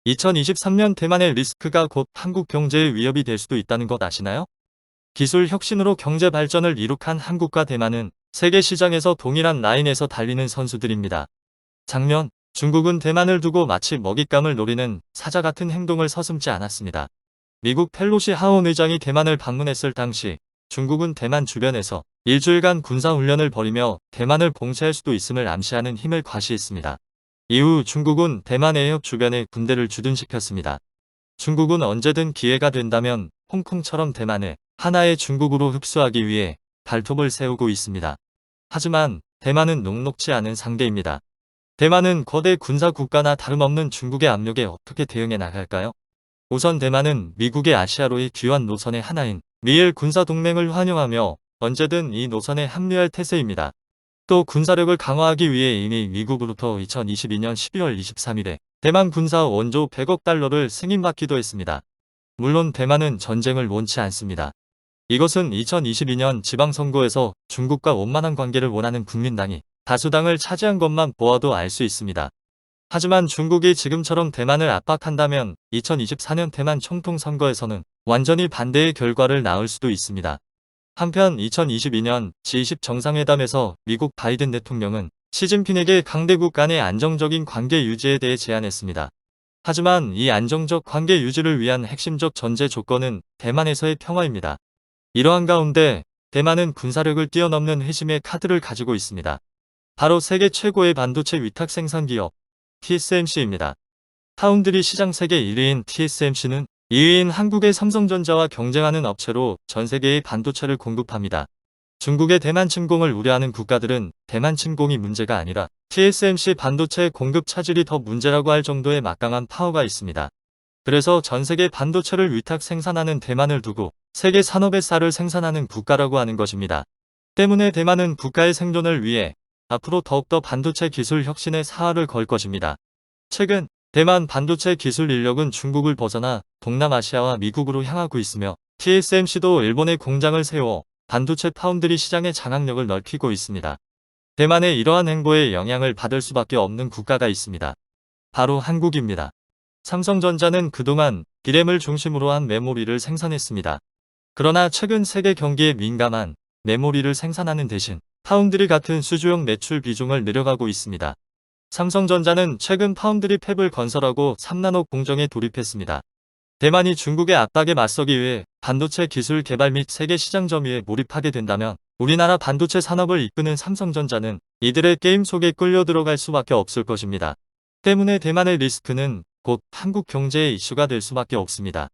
2023년 대만의 리스크가 곧 한국 경제의 위협이 될 수도 있다는 것 아시나요? 기술 혁신으로 경제 발전을 이룩한 한국과 대만은 세계 시장에서 동일한 라인에서 달리는 선수들입니다. 작년, 중국은 대만을 두고 마치 먹잇감을 노리는 사자 같은 행동을 서슴지 않았습니다. 미국 펠로시 하원 의장이 대만을 방문했을 당시 중국은 대만 주변에서 일주일간 군사훈련을 벌이며 대만을 봉쇄할 수도 있음을 암시하는 힘을 과시했습니다. 이후 중국은 대만 해협 주변에 군대를 주둔시켰습니다. 중국은 언제든 기회가 된다면 홍콩처럼 대만을 하나의 중국으로 흡수하기 위해 발톱을 세우고 있습니다. 하지만 대만은 녹록지 않은 상대입니다. 대만은 거대 군사 국가나 다름없는 중국의 압력에 어떻게 대응해 나갈까요? 우선 대만은 미국의 아시아로의 귀환 노선의 하나인 미일 군사동맹을 환영하며 언제든 이 노선에 합류할 태세입니다. 또 군사력을 강화하기 위해 이미 미국으로부터 2022년 12월 23일에 대만 군사 원조 100억 달러를 승인받기도 했습니다. 물론 대만은 전쟁을 원치 않습니다. 이것은 2022년 지방선거에서 중국과 원만한 관계를 원하는 국민당이 다수당을 차지한 것만 보아도 알 수 있습니다. 하지만 중국이 지금처럼 대만을 압박한다면 2024년 대만 총통선거에서는 완전히 반대의 결과를 낳을 수도 있습니다. 한편 2022년 G20 정상회담에서 미국 바이든 대통령은 시진핑에게 강대국 간의 안정적인 관계 유지에 대해 제안했습니다. 하지만 이 안정적 관계 유지를 위한 핵심적 전제 조건은 대만에서의 평화입니다. 이러한 가운데 대만은 군사력을 뛰어넘는 회심의 카드를 가지고 있습니다. 바로 세계 최고의 반도체 위탁 생산 기업 TSMC입니다. 파운드리 시장 세계 1위인 TSMC는 2위인 한국의 삼성전자와 경쟁하는 업체로 전 세계의 반도체를 공급합니다. 중국의 대만 침공을 우려하는 국가들은 대만 침공이 문제가 아니라 TSMC 반도체 공급 차질이 더 문제라고 할 정도의 막강한 파워가 있습니다. 그래서 전 세계 반도체를 위탁 생산하는 대만을 두고 세계 산업의 쌀을 생산하는 국가라고 하는 것입니다. 때문에 대만은 국가의 생존을 위해 앞으로 더욱더 반도체 기술 혁신에 사활을 걸 것입니다. 최근 대만 반도체 기술 인력은 중국을 벗어나 동남아시아와 미국으로 향하고 있으며 TSMC도 일본에 공장을 세워 반도체 파운드리 시장의 장악력을 넓히고 있습니다. 대만의 이러한 행보에 영향을 받을 수밖에 없는 국가가 있습니다. 바로 한국입니다. 삼성전자는 그동안 디램을 중심으로 한 메모리를 생산했습니다. 그러나 최근 세계 경기에 민감한 메모리를 생산하는 대신 파운드리 같은 수주용 매출 비중을 늘려가고 있습니다. 삼성전자는 최근 파운드리 팹을 건설하고 3나노 공정에 돌입했습니다. 대만이 중국의 압박에 맞서기 위해 반도체 기술 개발 및 세계 시장 점유에 몰입하게 된다면 우리나라 반도체 산업을 이끄는 삼성전자는 이들의 게임 속에 끌려 들어갈 수밖에 없을 것입니다. 때문에 대만의 리스크는 곧 한국 경제의 이슈가 될 수밖에 없습니다.